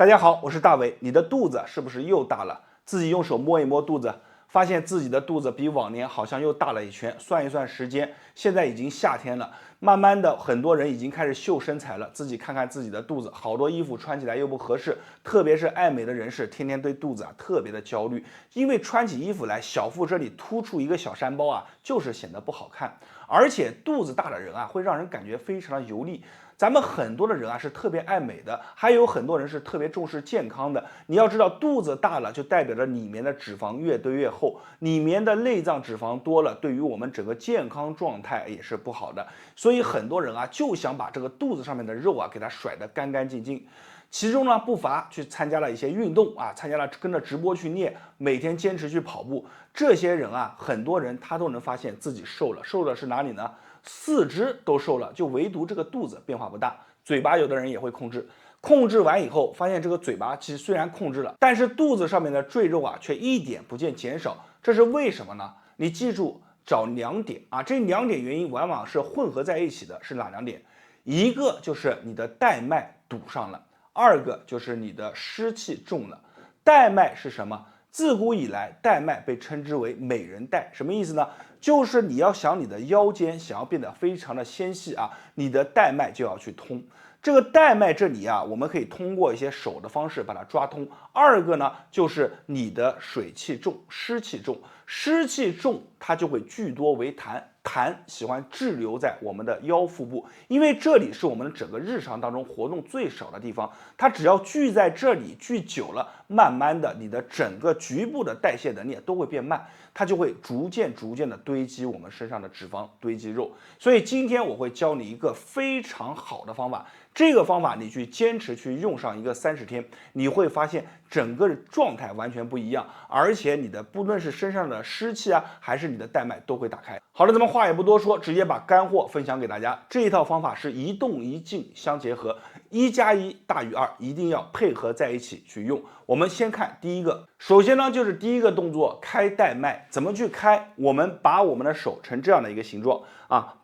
大家好，我是大伟。你的肚子是不是又大了？自己用手摸一摸肚子，发现自己的肚子比往年好像又大了一圈。算一算时间，现在已经夏天了，慢慢的很多人已经开始秀身材了。自己看看自己的肚子，好多衣服穿起来又不合适，特别是爱美的人士，天天对肚子特别的焦虑，因为穿起衣服来，小腹这里突出一个小山包就是显得不好看。而且肚子大的人会让人感觉非常的油腻。咱们很多的人是特别爱美的，还有很多人是特别重视健康的。你要知道，肚子大了就代表着里面的脂肪越堆越厚，里面的内脏脂肪多了，对于我们整个健康状态也是不好的。所以很多人就想把这个肚子上面的肉给它甩得干干净净。其中呢，不乏去参加了一些运动参加了跟着直播去练，每天坚持去跑步。这些人很多人他都能发现自己瘦了，瘦的是哪里呢？四肢都瘦了，就唯独这个肚子变化不大。嘴巴有的人也会控制，控制完以后发现这个嘴巴其实虽然控制了，但是肚子上面的赘肉却一点不见减少，这是为什么呢？你记住找两点这两点原因往往是混合在一起的，是哪两点？一个就是你的带脉堵上了，二个就是你的湿气重了。带脉是什么？自古以来，带脉被称之为美人带，什么意思呢？就是你要想你的腰间想要变得非常的纤细你的带脉就要去通。这个带脉这里我们可以通过一些手的方式把它抓通。二个呢，就是你的水气重，湿气重，湿气重它就会聚多为痰。痰喜欢滞留在我们的腰腹部，因为这里是我们整个日常当中活动最少的地方，它只要聚在这里，聚久了，慢慢的你的整个局部的代谢能力都会变慢，它就会逐渐的堆积我们身上的脂肪，堆积肉。所以今天我会教你一个非常好的方法，这个方法你去坚持去用上一个30天，你会发现整个状态完全不一样，而且你的不论是身上的湿气还是你的带脉都会打开。好了，咱们话也不多说，直接把干货分享给大家。这一套方法是一动一静相结合，1+1大于2，一定要配合在一起去用。我们先看第一个，首先呢就是第一个动作，开带脉。怎么去开？我们把我们的手成这样的一个形状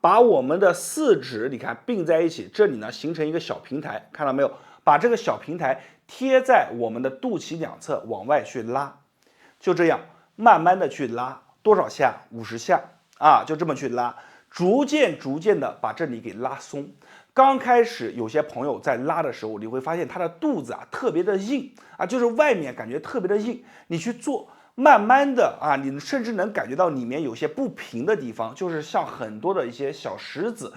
把我们的四指你看并在一起，这里呢形成一个小平台，看到没有？把这个小平台贴在我们的肚脐两侧往外去拉，就这样慢慢的去拉，多少下？50下就这么去拉，逐渐的把这里给拉松。刚开始有些朋友在拉的时候，你会发现他的肚子特别的硬就是外面感觉特别的硬，你去做慢慢的你甚至能感觉到里面有些不平的地方，就是像很多的一些小石子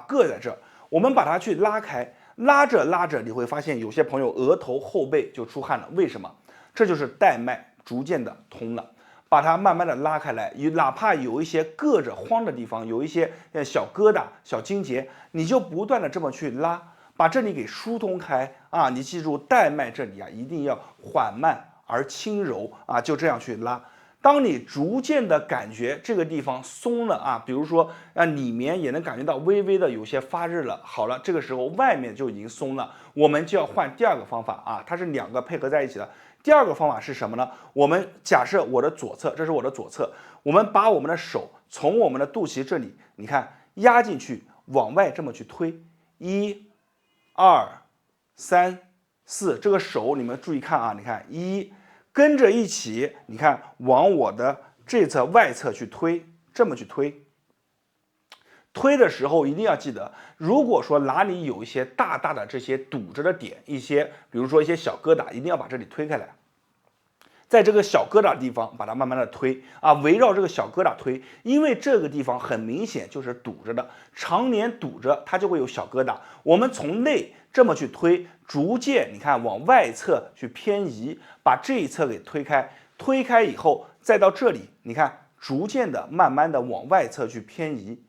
硌在这。我们把它去拉开，拉着你会发现有些朋友额头后背就出汗了，为什么？这就是带脉逐渐的通了。把它慢慢的拉开来，哪怕有一些硌着慌的地方，有一些小疙瘩、小筋结，你就不断的这么去拉，把这里给疏通开你记住，带脉这里一定要缓慢而轻柔就这样去拉。当你逐渐的感觉这个地方松了比如说里面也能感觉到微微的有些发热了，好了，这个时候外面就已经松了，我们就要换第二个方法它是两个配合在一起的。第二个方法是什么呢？我们假设我的左侧，这是我的左侧，我们把我们的手从我们的肚脐这里，你看压进去，往外这么去推，1、2、3、4，这个手你们注意看你看跟着一起，你看往我的这侧外侧去推，这么去推。推的时候一定要记得，如果说哪里有一些大的这些堵着的点，一些比如说一些小疙瘩，一定要把这里推开来，在这个小疙瘩地方把它慢慢的推围绕这个小疙瘩推，因为这个地方很明显就是堵着的，常年堵着它就会有小疙瘩。我们从内这么去推，逐渐你看往外侧去偏移，把这一侧给推开，推开以后再到这里，你看逐渐的慢慢的往外侧去偏移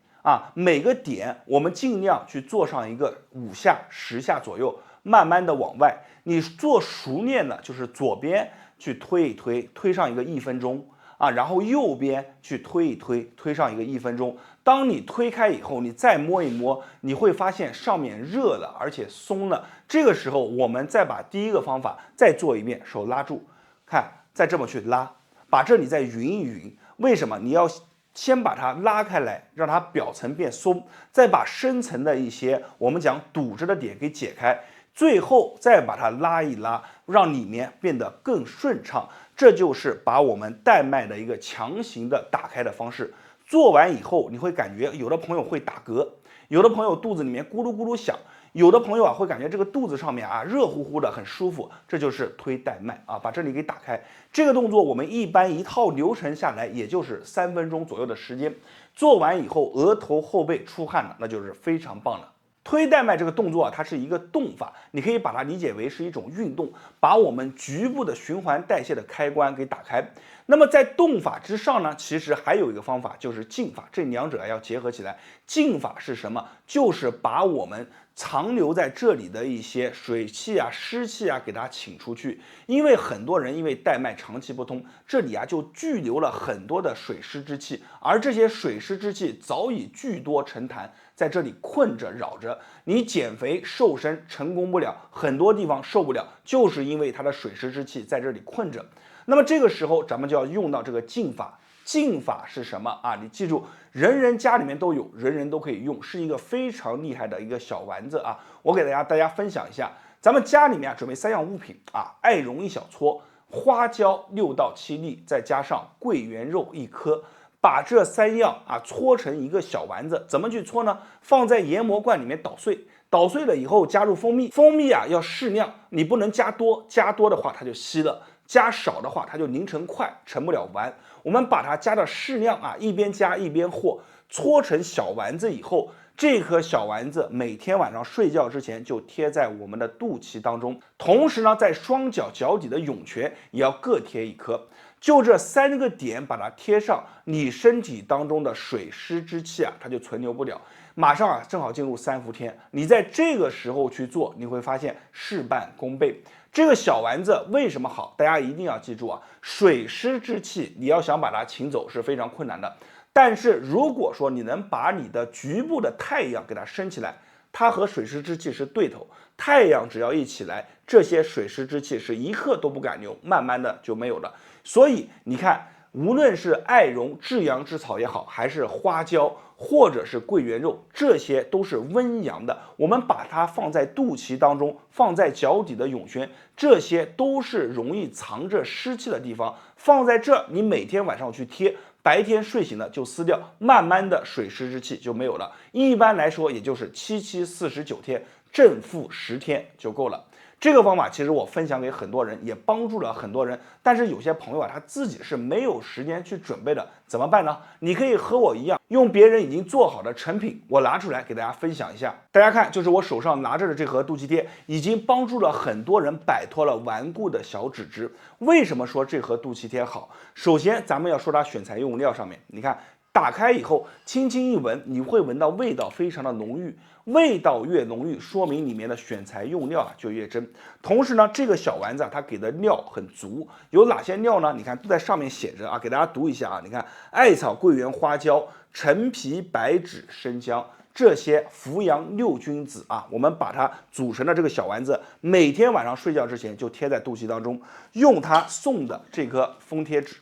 每个点我们尽量去做上一个5下10下左右，慢慢的往外。你做熟练了，就是左边去推一推，推上一个1分钟然后右边去推一推，推上一个1分钟。当你推开以后，你再摸一摸，你会发现上面热了，而且松了。这个时候我们再把第一个方法再做一遍，手拉住，看，再这么去拉，把这里再匀一匀。为什么？你要先把它拉开来，让它表层变松，再把深层的一些我们讲堵着的点给解开。最后再把它拉一拉，让里面变得更顺畅。这就是把我们带脉的一个强行的打开的方式。做完以后，你会感觉有的朋友会打嗝，有的朋友肚子里面咕噜咕噜响，有的朋友啊会感觉这个肚子上面啊热乎乎的，很舒服，这就是推带脉啊，把这里给打开。这个动作我们一般一套流程下来，也就是3分钟左右的时间。做完以后，额头后背出汗了，那就是非常棒了。推带脉这个动作啊，它是一个动法，你可以把它理解为是一种运动，把我们局部的循环代谢的开关给打开。那么在动法之上呢，其实还有一个方法，就是静法，这两者要结合起来。静法是什么？就是把我们藏留在这里的一些水气啊、湿气啊，给它请出去。因为很多人因为带脉长期不通，这里啊就聚留了很多的水湿之气，而这些水湿之气早已聚多成痰，在这里困着扰着。你减肥瘦身成功不了，很多地方受不了，就是因为它的水湿之气在这里困着。那么这个时候咱们就要用到这个静法。静法是什么啊？你记住，人人家里面都有，人人都可以用，是一个非常厉害的一个小丸子啊。我给大家分享一下，咱们家里面准备3样物品啊：艾绒1小撮，花椒6到7粒，再加上桂圆肉1颗。把这3样啊搓成一个小丸子，怎么去搓呢？放在研磨罐里面捣碎，捣碎了以后加入蜂蜜，蜂蜜啊要适量，你不能加多，加多的话它就稀了。加少的话，它就凝成块，成不了丸。我们把它加到适量啊，一边加一边和，搓成小丸子以后，这颗小丸子每天晚上睡觉之前就贴在我们的肚脐当中，同时呢，在双脚脚底的涌泉也要各贴1颗。就这3个点把它贴上，你身体当中的水湿之气啊，它就存留不了。马上啊，正好进入3伏天，你在这个时候去做，你会发现事半功倍。这个小丸子为什么好？大家一定要记住啊，水湿之气你要想把它请走是非常困难的。但是如果说你能把你的局部的太阳给它升起来，它和水湿之气是对头，太阳只要一起来，这些水湿之气是一刻都不敢留，慢慢的就没有了。所以你看，无论是艾绒、至阳之草也好，还是花椒，或者是桂圆肉，这些都是温阳的。我们把它放在肚脐当中，放在脚底的涌泉，这些都是容易藏着湿气的地方。放在这，你每天晚上去贴，白天睡醒了就撕掉，慢慢的水湿之气就没有了。一般来说，也就是749天，正负10天就够了。这个方法其实我分享给很多人，也帮助了很多人。但是有些朋友啊，他自己是没有时间去准备的，怎么办呢？你可以和我一样，用别人已经做好的成品，我拿出来给大家分享一下。大家看，就是我手上拿着的这盒肚脐贴，已经帮助了很多人摆脱了顽固的小脂质。为什么说这盒肚脐贴好？首先，咱们要说它选材用料上面，你看。打开以后，轻轻一闻，你会闻到味道非常的浓郁，味道越浓郁，说明里面的选材用料啊就越真。同时呢，这个小丸子啊，它给的料很足，有哪些料呢？你看都在上面写着啊，给大家读一下啊。你看，艾草、桂圆、花椒、陈皮、白芷、生姜。这些扶阳6君子啊，我们把它组成的这个小丸子，每天晚上睡觉之前就贴在肚脐当中，用它送的这颗封贴纸，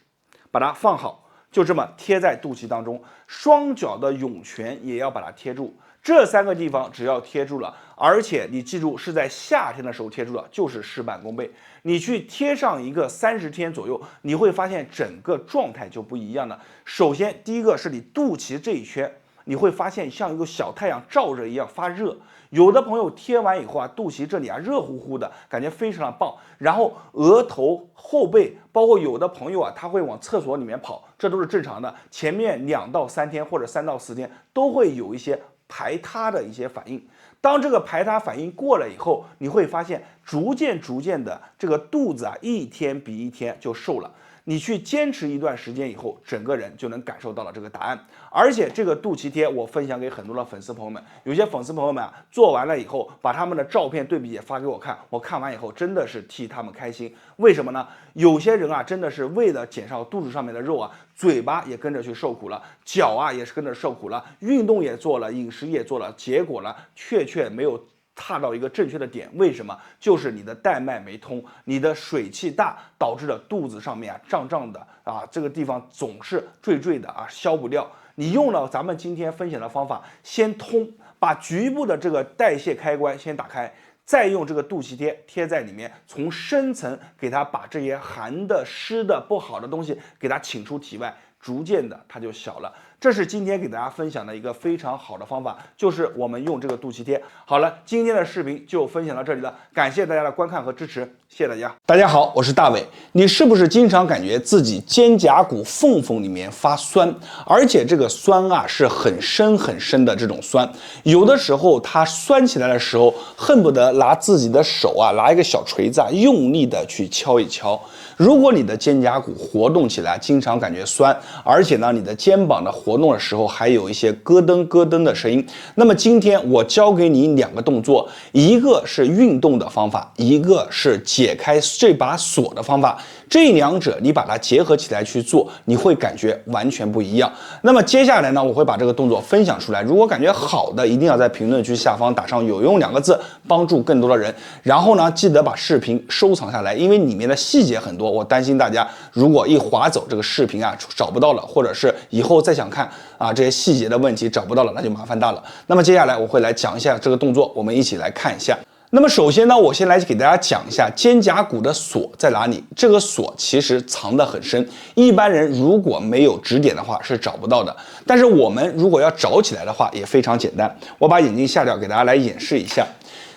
把它放好。就这么贴在肚脐当中，双脚的涌泉也要把它贴住。这3个地方只要贴住了，而且你记住是在夏天的时候贴住了，就是事半功倍。你去贴上一个30天左右，你会发现整个状态就不一样了。首先，第一个是你肚脐这一圈，你会发现像一个小太阳照着一样发热。有的朋友贴完以后啊，肚脐这里啊热乎乎的，感觉非常的棒。然后额头、后背，包括有的朋友啊，他会往厕所里面跑，这都是正常的。前面2到3天或者3到4天都会有一些排他的一些反应。当这个排他反应过了以后，你会发现逐渐的这个肚子啊，一天比一天就瘦了。你去坚持一段时间以后，整个人就能感受到了这个答案。而且这个肚脐贴我分享给很多的粉丝朋友们，有些粉丝朋友们啊，做完了以后把他们的照片对比也发给我看，我看完以后真的是替他们开心。为什么呢？有些人啊，真的是为了减少肚子上面的肉啊，嘴巴也跟着去受苦了，脚啊也是跟着受苦了，运动也做了，饮食也做了，结果呢，却没有踏到一个正确的点。为什么？就是你的带脉没通，你的水气大，导致了肚子上面啊胀胀的啊，这个地方总是坠的啊，消不掉。你用了咱们今天分享的方法，先通，把局部的这个代谢开关先打开，再用这个肚脐贴贴在里面，从深层给它把这些寒的、湿的、不好的东西给它请出体外，逐渐的它就小了。这是今天给大家分享的一个非常好的方法，就是我们用这个肚脐贴。好了，今天的视频就分享到这里了，感谢大家的观看和支持，谢谢大家。大家好，我是大伟。你是不是经常感觉自己肩胛骨缝缝里面发酸，而且这个酸啊是很深很深的这种酸，有的时候它酸起来的时候，恨不得拿自己的手啊，拿一个小锤子啊，用力的去敲一敲。如果你的肩胛骨活动起来经常感觉酸，而且呢你的肩膀的活动的时候还有一些咯噔咯噔的声音，那么今天我教给你2个动作，一个是运动的方法，一个是解开这把锁的方法，这2者你把它结合起来去做，你会感觉完全不一样。那么接下来呢，我会把这个动作分享出来，如果感觉好的，一定要在评论区下方打上有用2个字，帮助更多的人。然后呢，记得把视频收藏下来，因为里面的细节很多，我担心大家如果一划走这个视频啊，找不到了，或者是以后再想看啊这些细节的问题找不到了，那就麻烦大了。那么接下来我会来讲一下这个动作，我们一起来看一下。那么首先呢，我先来给大家讲一下肩胛骨的锁在哪里。这个锁其实藏得很深，一般人如果没有指点的话是找不到的。但是我们如果要找起来的话也非常简单，我把眼镜下掉，给大家来演示一下。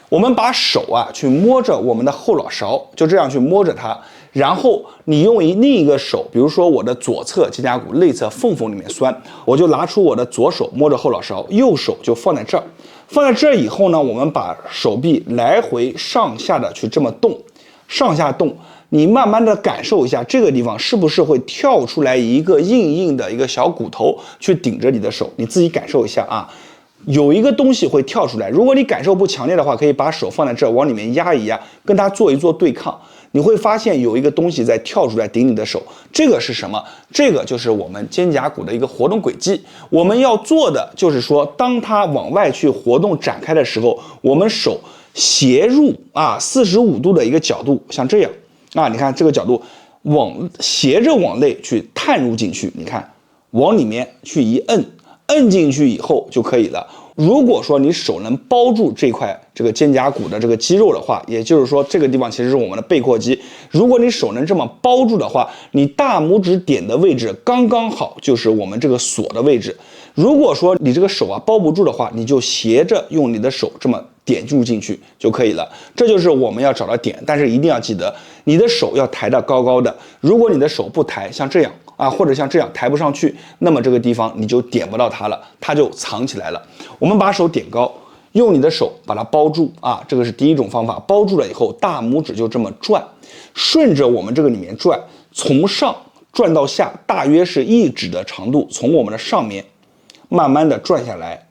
我们把手啊去摸着我们的后脑勺，就这样去摸着它，然后你用另一个手，比如说我的左侧肩胛骨内侧缝缝里面酸，我就拿出我的左手摸着后脑勺，右手就放在这儿。放在这儿以后呢，我们把手臂来回上下的去这么动，上下动，你慢慢的感受一下这个地方是不是会跳出来一个硬硬的一个小骨头去顶着你的手，你自己感受一下啊。有一个东西会跳出来，如果你感受不强烈的话，可以把手放在这儿，往里面压一压，跟它做一做对抗，你会发现有一个东西在跳出来顶你的手。这个是什么？这个就是我们肩胛骨的一个活动轨迹。我们要做的就是说，当它往外去活动展开的时候，我们手斜入啊45度的一个角度，像这样啊，你看这个角度斜着往内去探入进去，你看往里面去一摁进去以后就可以了。如果说你手能包住这块这个肩胛骨的这个肌肉的话，也就是说这个地方其实是我们的背阔肌，如果你手能这么包住的话，你大拇指点的位置刚刚好就是我们这个锁的位置。如果说你这个手啊包不住的话，你就斜着用你的手这么点入进去就可以了。这就是我们要找的点，但是一定要记得你的手要抬得高高的，如果你的手不抬，像这样啊，或者像这样抬不上去，那么这个地方你就点不到它了，它就藏起来了。我们把手点高，用你的手把它包住啊，这个是第一种方法。包住了以后，大拇指就这么转，顺着我们这个里面转，从上转到下，大约是1指的长度，从我们的上面慢慢的转下来，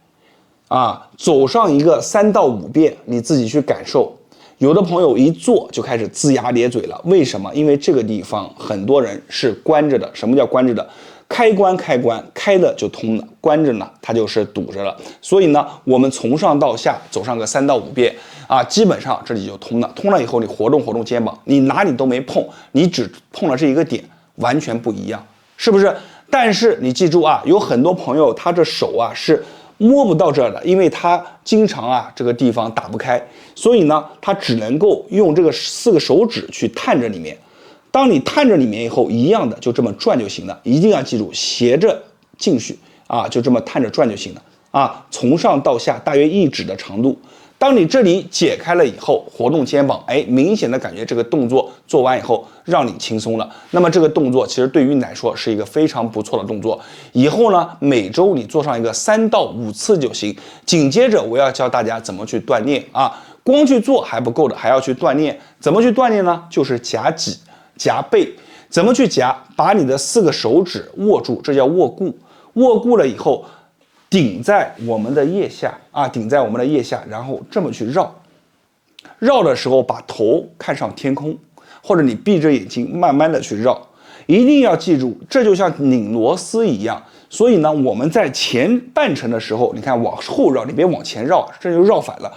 啊，走上一个3到5遍，你自己去感受。有的朋友一做就开始龇牙咧嘴了，为什么？因为这个地方很多人是关着的。什么叫关着的？开关开了就通了，关着呢它就是堵着了。所以呢，我们从上到下走上个3到5遍啊，基本上这里就通了。通了以后，你活动肩膀，你哪里都没碰，你只碰了这一个点，完全不一样，是不是？但是你记住啊，有很多朋友他这手啊是摸不到这儿的，因为他经常啊这个地方打不开，所以呢他只能够用这个4个手指去探着里面。当你探着里面以后，一样的就这么转就行了，一定要记住斜着进去啊，就这么探着转就行了啊，从上到下大约1指的长度。当你这里解开了以后，活动肩膀，哎，明显的感觉这个动作做完以后让你轻松了。那么这个动作其实对于你来说是一个非常不错的动作。以后呢，每周你做上一个3到5次就行。紧接着我要教大家怎么去锻炼啊，光去做还不够的，还要去锻炼。怎么去锻炼呢？就是夹脊、夹背。怎么去夹？把你的4个手指握住，这叫握固。握固了以后，顶在我们的腋下啊，顶在我们的腋下，然后这么去绕。绕的时候把头看上天空，或者你闭着眼睛慢慢的去绕。一定要记住，这就像拧螺丝一样。所以呢，我们在前半程的时候，你看往后绕，你别往前绕，这就绕反了。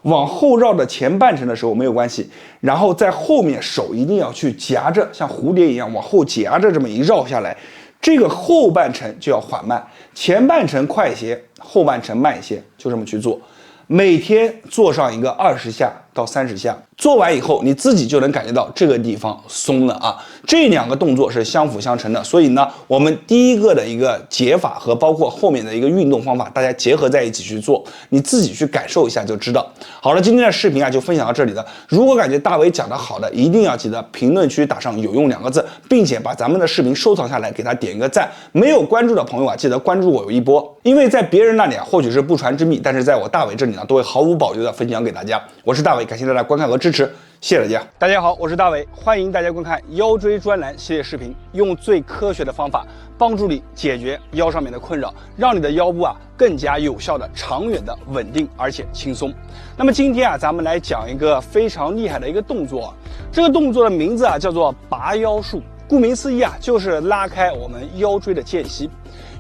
往后绕的前半程的时候没有关系，然后在后面手一定要去夹着，像蝴蝶一样往后夹着，这么一绕下来，这个后半程就要缓慢，前半程快一些，后半程慢一些，就这么去做。每天做上一个20下到30下。做完以后，你自己就能感觉到这个地方松了啊。这2个动作是相辅相成的，所以呢，我们第一个的一个解法和包括后面的一个运动方法，大家结合在一起去做，你自己去感受一下就知道。好了，今天的视频啊就分享到这里了。如果感觉大伟讲的好的，一定要记得评论区打上有用2个字，并且把咱们的视频收藏下来，给他点一个赞。没有关注的朋友啊，记得关注我一波，因为在别人那里啊或许是不传之秘，但是在我大伟这里呢，都会毫无保留的分享给大家。我是大伟，感谢大家观看和支持，谢谢大家。大家好，我是大伟，欢迎大家观看腰椎专栏系列视频，用最科学的方法帮助你解决腰上面的困扰，让你的腰部啊更加有效的、长远的稳定而且轻松。那么今天啊，咱们来讲一个非常厉害的一个动作，这个动作的名字啊叫做拔腰术。顾名思义啊，就是拉开我们腰椎的间隙。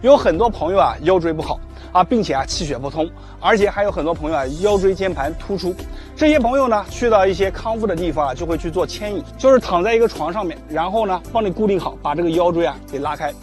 有很多朋友啊腰椎不好啊，并且啊气血不通，而且还有很多朋友啊腰椎间盘突出。这些朋友呢去到一些康复的地方啊，就会去做牵引，就是躺在一个床上面，然后呢帮你固定好，把这个腰椎啊给拉开。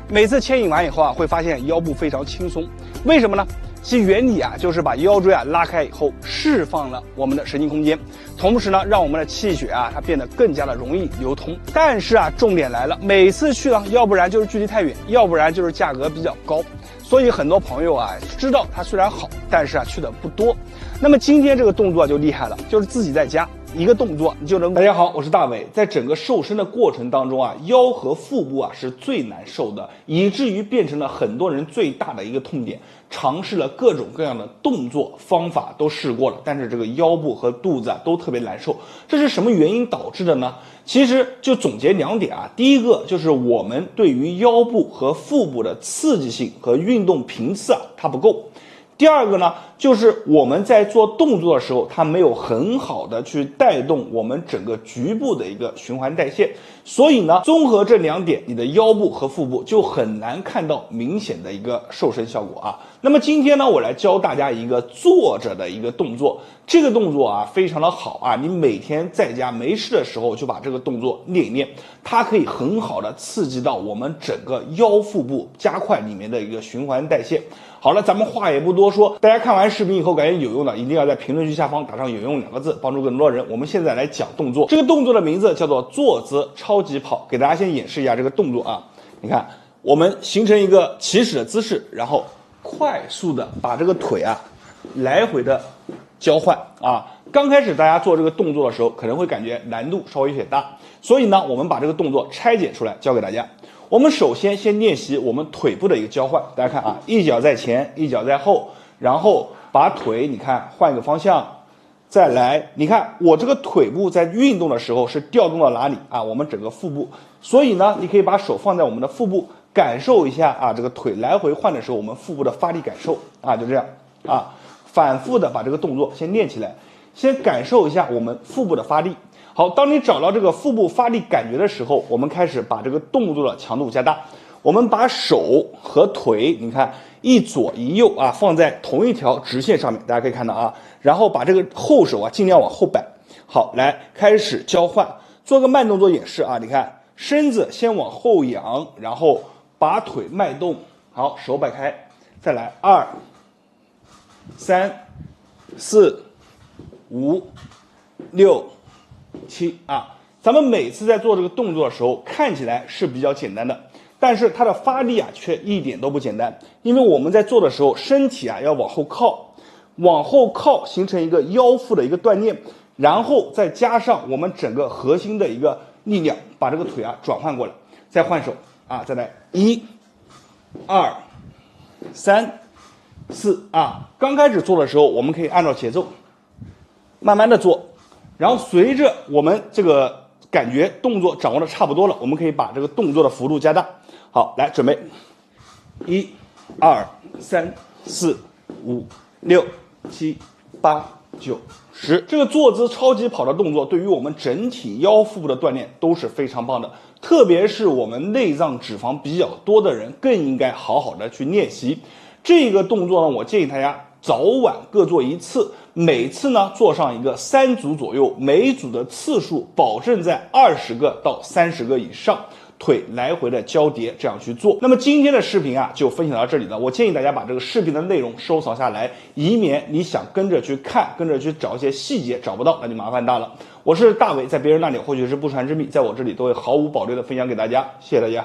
每次牵引完以后啊，会发现腰部非常轻松。为什么呢？其原理啊，就是把腰椎啊拉开以后，释放了我们的神经空间，同时呢，让我们的气血啊它变得更加的容易流通。但是啊，重点来了，每次去呢，要不然就是距离太远，要不然就是价格比较高。所以很多朋友啊知道它虽然好，但是啊去的不多。那么今天这个动作就厉害了，就是自己在家一个动作你就能。大家好，我是大伟。在整个瘦身的过程当中啊，腰和腹部啊是最难受的，以至于变成了很多人最大的一个痛点。尝试了各种各样的动作方法都试过了，但是这个腰部和肚子啊都特别难受。这是什么原因导致的呢？其实就总结2点啊。第一个就是我们对于腰部和腹部的刺激性和运动频次啊它不够。第二个呢，就是我们在做动作的时候，它没有很好的去带动我们整个局部的一个循环代谢，所以呢，综合这2点，你的腰部和腹部就很难看到明显的一个瘦身效果啊。那么今天呢，我来教大家一个坐着的一个动作，这个动作啊非常的好啊，你每天在家没事的时候就把这个动作练一练，它可以很好的刺激到我们整个腰腹部加快里面的一个循环代谢。好了，咱们话也不多说，大家看完视频以后感觉有用的，一定要在评论区下方打上有用2个字，帮助更多人。我们现在来讲动作，这个动作的名字叫做坐姿超级跑，给大家先演示一下这个动作啊。你看，我们形成一个起始的姿势，然后快速的把这个腿啊来回的交换啊。刚开始大家做这个动作的时候，可能会感觉难度稍微有点大，所以呢，我们把这个动作拆解出来教给大家。我们首先练习我们腿部的一个交换，大家看啊，一脚在前，一脚在后，然后把腿你看换一个方向，再来，你看我这个腿部在运动的时候是调动到哪里啊？我们整个腹部，所以呢，你可以把手放在我们的腹部，感受一下啊，这个腿来回换的时候，我们腹部的发力感受啊，就这样啊，反复的把这个动作先练起来，先感受一下我们腹部的发力。好，当你找到这个腹部发力感觉的时候，我们开始把这个动作的强度加大。我们把手和腿，你看一左一右啊，放在同一条直线上面，大家可以看到啊，然后把这个后手啊尽量往后摆。好，来开始交换，做个慢动作演示啊。你看身子先往后仰，然后把腿迈动，好，手摆开，再来2、3、4、5、6、7啊。咱们每次在做这个动作的时候，看起来是比较简单的，但是它的发力啊却一点都不简单，因为我们在做的时候，身体啊要往后靠，往后靠形成一个腰腹的一个锻炼，然后再加上我们整个核心的一个力量，把这个腿啊转换过来，再换手啊，再来1、2、3、4啊。刚开始做的时候，我们可以按照节奏慢慢的做，然后随着我们这个感觉动作掌握的差不多了，我们可以把这个动作的幅度加大。好，来准备1、2、3、4、5、6、7、8、9、10。这个坐姿超级跑的动作对于我们整体腰腹部的锻炼都是非常棒的，特别是我们内脏脂肪比较多的人更应该好好的去练习这个动作呢。我建议大家早晚各做1次，每次呢做上一个3组左右，每组的次数保证在20个到30个以上，腿来回的交叠，这样去做。那么今天的视频啊，就分享到这里了。我建议大家把这个视频的内容收藏下来，以免你想跟着去看，跟着去找一些细节找不到，那就麻烦大了。我是大伟，在别人那里或许是不传之秘，在我这里都会毫无保留的分享给大家，谢谢大家。